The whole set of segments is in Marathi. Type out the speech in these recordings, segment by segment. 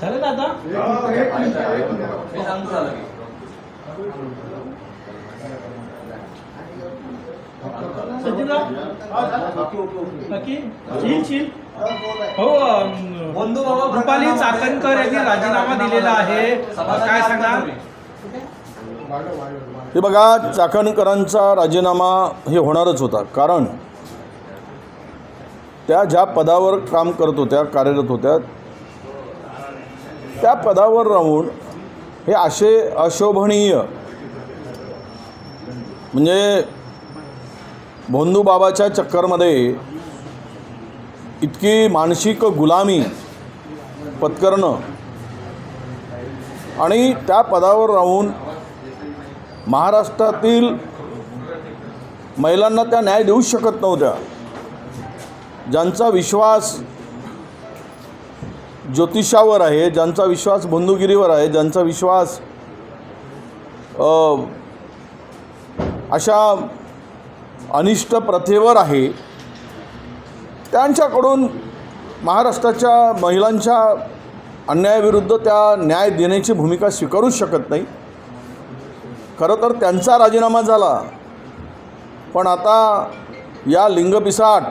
झालं दादा सचिनराव नक्की हो रुपाली चाकणकर यांनी राजीनामा दिलेला आहे, काय सांगणार? हे बघा, चाकणकरांचा राजीनामा हे होणारच होता, कारण त्या ज्या पदावर काम करत होत्या, कार्यरत होत्या, त्या पदावर राहून हे असे अशोभनीय म्हणजे भोंदू बाबाच्या चक्करमध्ये इतकी मानसिक गुलामी पत्करणं आणि त्या पदावर राहून महाराष्ट्रातील महिलांना त्या न्याय देऊ शकत नव्हत्या, ज्यांचा विश्वास ज्योतिषावर आहे, ज्यांचा विश्वास बंधुगिरीवर आहे, ज्यांचा विश्वास अशा अनिष्ट प्रथेवर आहे, त्यांच्याकडून महाराष्ट्राच्या महिलांच्या अन्यायाविरुद्ध त्या न्याय देण्याची भूमिका स्वीकारूच शकत नाही. खरं तर त्यांचा राजीनामा झाला, पण आता या लिंगपिसाट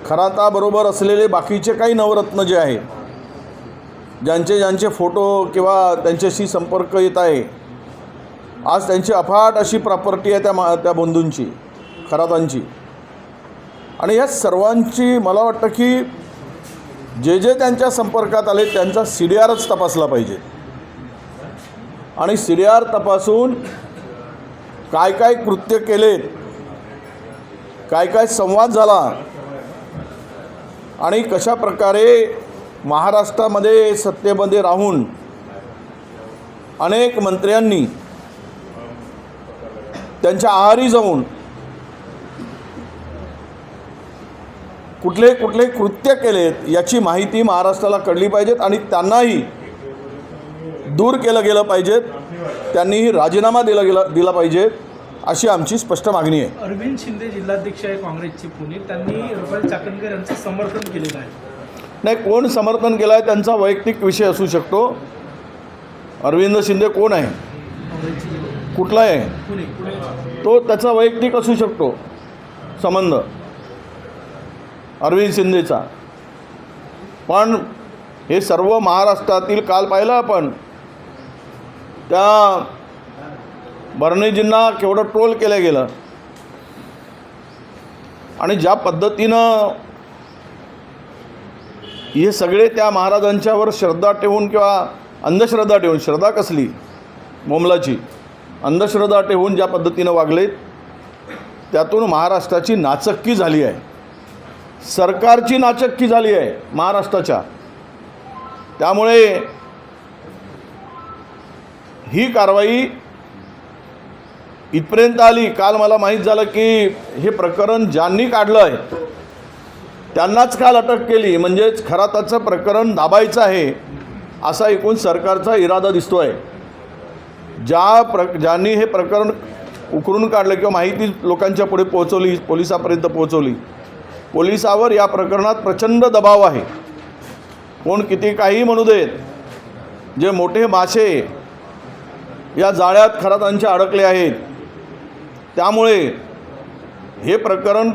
खराताबरोबर असलेले बाकीचे काही नवरत्न जे आहे, ज्यांचे फोटो किंवा त्यांच्याशी संपर्क येत आहे, आज त्यांची अफाट अशी प्रॉपर्टी आहे त्या बंधूंची, खरातांची, आणि या सर्वांची मला वाटतं की जे त्यांच्या संपर्कात आले त्यांचा CDRच तपासला पाहिजे आणि CDR तपासून काय काय कृत्य केलेत, काय काय संवाद झाला आणि कशा प्रकारे महाराष्ट्रामध्ये सत्तेमध्ये राहून अनेक मंत्र्यांनी त्यांच्या आहारी जाऊन कुठले कुठले कृत्य केलेत याची माहिती महाराष्ट्राला कळली पाहिजेत आणि त्यांनाही दूर केलं गेलं पाहिजेत, त्यांनीही राजीनामा दिला पाहिजे, अशी आमची स्पष्ट मागणी आहे. अरविंद शिंदे जिल्हाध्यक्ष आहे काँग्रेसचे पुणे, त्यांनी रुपाली चाकणकर यांचं समर्थन केलेलं आहे. नाही, कोण समर्थन केलं आहे त्यांचा वैयक्तिक विषय असू शकतो. अरविंद शिंदे कोण आहे, कुठला आहे, तो त्याचा वैयक्तिक असू शकतो संबंध अरविंद शिंदेचा, पण हे सर्व महाराष्ट्रातील काल पाहिलं आपण, त्या भरणेजींना केवढं ट्रोल केलं गेलं आणि ज्या पद्धतीनं हे सगळे त्या महाराजांच्यावर श्रद्धा ठेवून किंवा अंधश्रद्धा ठेवून, श्रद्धा कसली मोमलाची, अंधश्रद्धा ठेवून ज्या पद्धतीनं वागलेत, त्यातून महाराष्ट्राची नाचक्की झाली आहे, सरकारची नाचक्की झाली आहे महाराष्ट्राच्या. त्यामुळे ही कारवाई इथपर्यंत आली. काल मला माहीत झालं की हे प्रकरण ज्यांनी काढलं आहे त्यांनाच काल अटक केली, म्हणजेच खराताचं प्रकरण दाबायचं आहे असा एकूण सरकारचा इरादा दिसतो आहे. ज्यांनी हे प्रकरण उकरून काढलं किंवा माहिती लोकांच्या पुढे पोहोचवली, पोलिसापर्यंत पोहोचवली, पोलिसावर या प्रकरणात प्रचंड दबाव आहे. कोण किती काही म्हणू देत, जे मोठे मासे या जाळ्यात खरातांच्या अडकले आहेत, त्यामुळे हे प्रकरण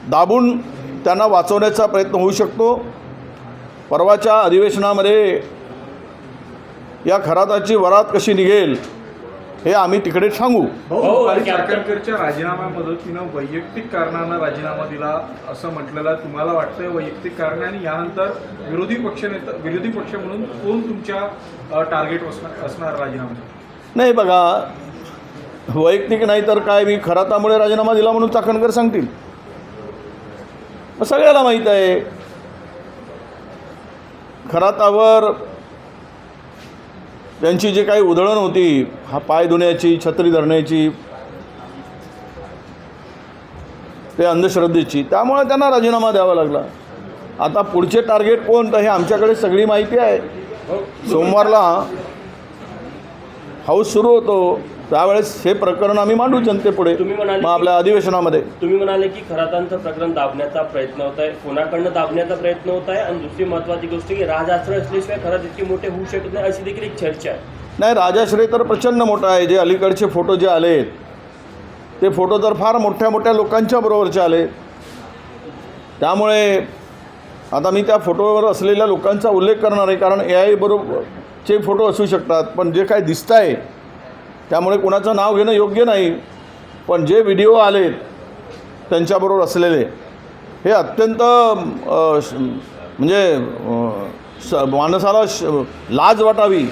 दाबून त्यांना वाचवण्याचा प्रयत्न होऊ शकतो. परवाच्या अधिवेशनामध्ये या खराताची वरात कशी निघेल हे आम्ही तिकडे सांगू. चाकणकरच्या राजीनाम्यामधून वैयक्तिक कारणानं राजीनामा दिला असं म्हटलेलं तुम्हाला वाटतंय? वैयक्तिक कारणाने यानंतर विरोधी पक्ष म्हणून कोण तुमच्या टार्गेट असणार राजीनामा? नाही बघा, वैयक्तिक नाही तर काय, मी खरातामुळे राजीनामा दिला म्हणून चाकणकर सांगतील? सगळ्याला माहीत आहे खरातावर त्यांची जी काही उधळण होती, हा पाय धुण्याची, छत्री धरण्याची, ते अंधश्रद्धेची, त्यामुळे त्यांना राजीनामा द्यावा लागला. आता पुढचे टार्गेट कोण, तर हे आमच्याकडे सगळी माहिती आहे. सोमवारला हाऊस सुरू होतो, त्यावेळेस हे प्रकरण आम्ही मांडू जनतेपुढे तुम्ही म्हणाले मग आपल्या अधिवेशनामध्ये. तुम्ही म्हणाले की खरातांचं प्रकरण दाबण्याचा प्रयत्न होत आहे, कोणाकडनं दाबण्याचा प्रयत्न होत आहे, आणि दुसरी महत्त्वाची गोष्ट की राजआश्रय असल्याशिवाय खरात इतके मोठे होऊ शकत नाही अशी देखील एक चर्चा आहे. नाही, राजाश्रय तर प्रचंड मोठा आहे. जे अलीकडचे फोटो जे आले ते फोटो तर फार मोठ्या मोठ्या लोकांच्या बरोबरचे आले. त्यामुळे आता मी त्या फोटोवर असलेल्या लोकांचा उल्लेख करणार आहे, कारण AI बरोबरचे फोटो असू शकतात. पण जे काय दिसत आहे त्यामुळे कोणाचं नाव घेणं योग्य नाही. पण जे व्हिडिओ आले त्यांच्याबरोबर असलेले हे अत्यंत म्हणजे माणसाला लाज वाटावी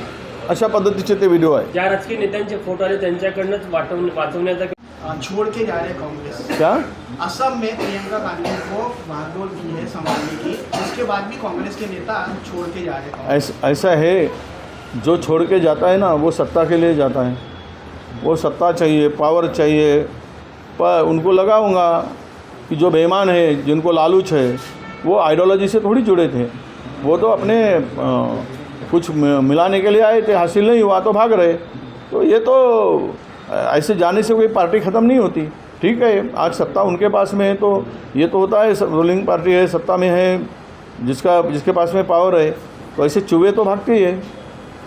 अशा पद्धतीचे ते व्हिडिओ आहे. ज्या राजकीय नेत्यांचे फोटो आले त्यांच्याकडनंच वाचवण्याचा छोड़ के जा रहे कांग्रेस। क्या असम में प्रियंका गांधी को बागडोर की है संभालने की, उसके बाद भी कांग्रेस के नेता छोड़ के जा रहे हैं। ऐसा है, जो छोड़ के जाता है ना वो सत्ता के लिए जाता है. वो सत्ता चाहिए, पावर चाहिए. पर उनको लगाऊंगा कि जो बेईमान है, जिनको लालूच है, वो आइडियोलॉजी से थोड़ी जुड़े थे. वो तो अपने कुछ मिलाने के लिए आए थे, हासिल नहीं हुआ तो भाग रहे. तो ये तो ऐसे जाने से कोई पार्टी ख़त्म नहीं होती. ठीक है, आज सत्ता उनके पास में है तो ये तो होता है, रूलिंग पार्टी है, सत्ता में है, जिसके पास में पावर है, तो ऐसे चूहे तो भागते ही है.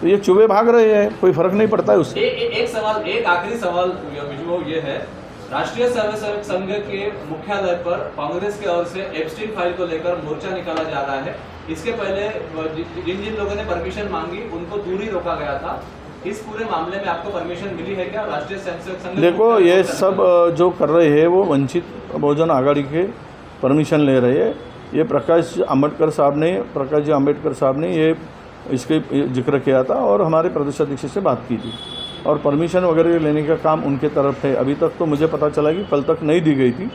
तो ये चूहे भाग रहे हैं, कोई फ़र्क नहीं पड़ता है उससे. एक सवाल, एक आखिरी सवाल विजू, ये है राष्ट्रीय स्वयंसेवक संघ के मुख्यालय पर कांग्रेस की ओर से एप्स्टीन फाइल को लेकर मोर्चा निकाला जा रहा है. इसके पहले जिन जिन लोगों ने परमिशन मांगी उनको दूर ही रोका गया था. इस पूरे मामले में आपको परमिशन मिली है क्या? राष्ट्रीय स्वयंसेवक संघ देखो, ये सब जो कर रहे हैं वो वंचित बहुजन आघाड़ी के परमिशन ले रहे हैं. ये प्रकाश जी आंबेडकर साहब ने ये इसके जिक्र किया था और हमारे प्रदेश अध्यक्ष से बात की थी और परमिशन वगैरह लेने का काम उनके तरफ है. अभी तक तो मुझे पता चला कि कल तक नहीं दी गई थी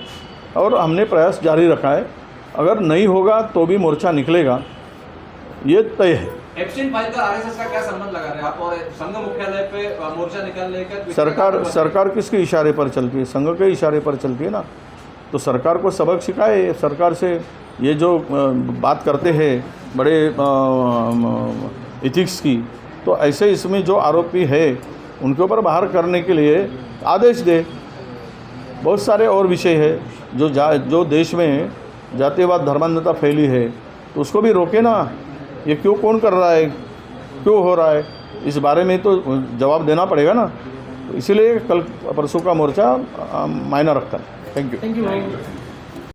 और हमने प्रयास जारी रखा है. अगर नहीं होगा तो भी मोर्चा निकलेगा, ये तय है. एप्स्टीन फाइल पर आरएसएस का क्या संबंध लगा रहे हैं आप और संघ मुख्यालय पे मोर्चा निकालने का? सरकार किसके इशारे पर चलती है? संघ के इशारे पर चलती है ना. तो सरकार को सबक सिखाए. सरकार से ये जो बात करते हैं बड़े इथिक्स की, तो ऐसे इसमें जो आरोपी है उनके ऊपर बाहर करने के लिए आदेश दे. बहुत सारे और विषय है जो देश में जातिवाद धर्मांधता फैली है, तो उसको भी रोके ना. ये क्यों, कौन कर रहा है, क्यों हो रहा है, इस बारे में तो जवाब देना पड़ेगा ना. तो इसीलिए कल परसों का मोर्चा मायना रखता है. थँक्यू.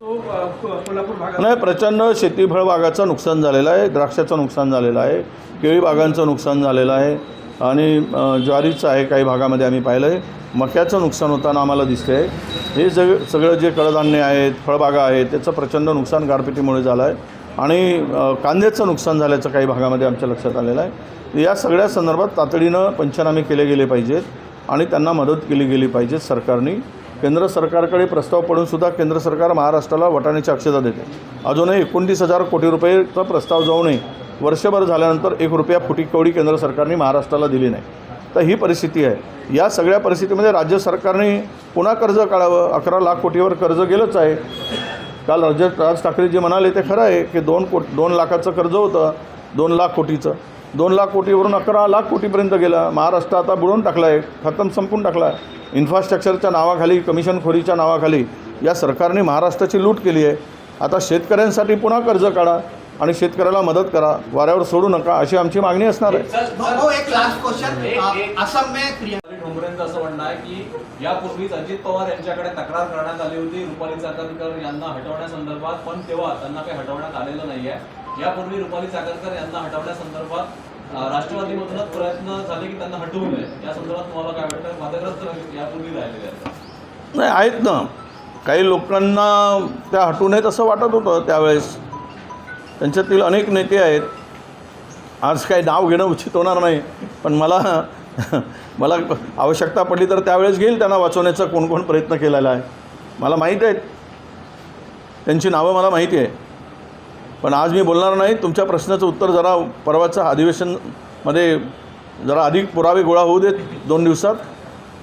तो कोल्हापूर भागात नाही, प्रचंड शेतीफळ बागाचं नुकसान झालेलं आहे, द्राक्षाचं नुकसान झालेलं आहे, केळी बागांचं नुकसान झालेलं आहे आणि ज्वारीचं आहे. काही भागामध्ये आम्ही पाहिलं आहे मक्याचं नुकसान होताना आम्हाला दिसते आहे. हे सगळं जे कडधान्य आहेत, फळबागा आहेत, त्याचं प्रचंड नुकसान गारपिटीमुळे झालं आहे आणि कांद्याचं नुकसान झाल्याचं काही भागामध्ये आमच्या लक्षात आलेलं आहे. या सगळ्या संदर्भात तातडीनं पंचनामे केले गेले पाहिजेत आणि त्यांना मदत केली गेली पाहिजे सरकारने. केंद्र सरकारकडे प्रस्ताव पडूनसुद्धा केंद्र सरकार महाराष्ट्राला वटाण्याची अक्षता देते. अजूनही 29,000 कोटी रुपयेचा प्रस्ताव जाऊनही वर्षभर झाल्यानंतर 1 रुपया फुटी कवडी केंद्र सरकारने महाराष्ट्राला दिली नाही. तर ही परिस्थिती आहे. या सगळ्या परिस्थितीमध्ये राज्य सरकारने पुन्हा कर्ज काढावं. 11 लाख कोटीवर कर्ज गेलंच आहे. काल राज ठाकरे जे म्हणाले ते खरं आहे की 2 लाखाचं कर्ज होतं, 2 लाख कोटीचं. 2 लाख कोटीवरून 11 लाख कोटीपर्यंत गेलं. महाराष्ट्र आता बुडवून टाकला आहे, संपून टाकला आहे. इन्फ्रास्ट्रक्चरच्या नावाखाली, कमिशनखोरीच्या नावाखाली या सरकारने महाराष्ट्राची लूट केली आहे. आता शेतकऱ्यांसाठी पुन्हा कर्ज काढा आणि शेतकऱ्याला मदत करा, वाऱ्यावर सोडू नका, अशी आमची मागणी असणार आहे. वो एक लास्ट क्वेश्चन, असम में प्रियंका ठोंबरेंचं असं म्हणणं आहे की यापूर्वीच अजित पवार यांच्याकडे तक्रार करण्यात आली होती रुपाली चाकणकर यांना हटवण्यासंदर्भात, पण तेव्हा त्यांना काही हटवण्यात आलेलं नाही आहे. यापूर्वी रुपाली चाकणकर यांना हटवण्यासंदर्भात राष्ट्रवादीमधूनच प्रयत्न झाले की त्यांना हटवू नये. या संदर्भात तुम्हाला काय वाटतं? वादग्रस्त यापूर्वी राहिलेले आहेत. नाही, आहेत ना, काही लोकांना त्या हटू नयेत असं वाटत होतं त्यावेळेस. त्यांच्यातील अनेक नेते आहेत. आज काही नाव घेणं उचित होणार नाही, पण मला आवश्यकता पडली तर त्यावेळेस घेईल त्यांना वाचवण्याचा कोण प्रयत्न केलेला आहे. मला माहीत आहेत, त्यांची नावं मला माहिती आहे. पण आज मी बोलणार नाही. तुमच्या प्रश्नाचं उत्तर जरा परवाच्या अधिवेशनमध्ये जरा अधिक पुरावे गोळा होऊ देत 2 दिवसात,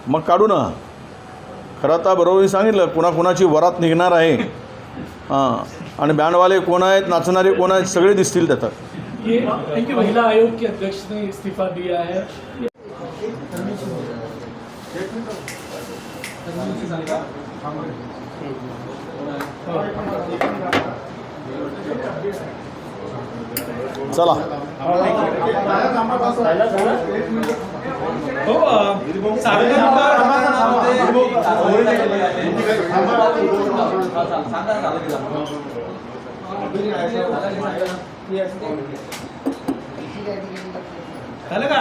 मग काढू ना. खरं आता बरोबर सांगितलं कुणाकुणाची वरात निघणार आहे. आणि बँडवाले कोण आहेत, नाचणारे कोण आहेत, सगळे दिसतील त्यात. ये महिला आयोग के अध्यक्ष ने इस्तीफा दिया है. चला. झालं झालं हो झालं का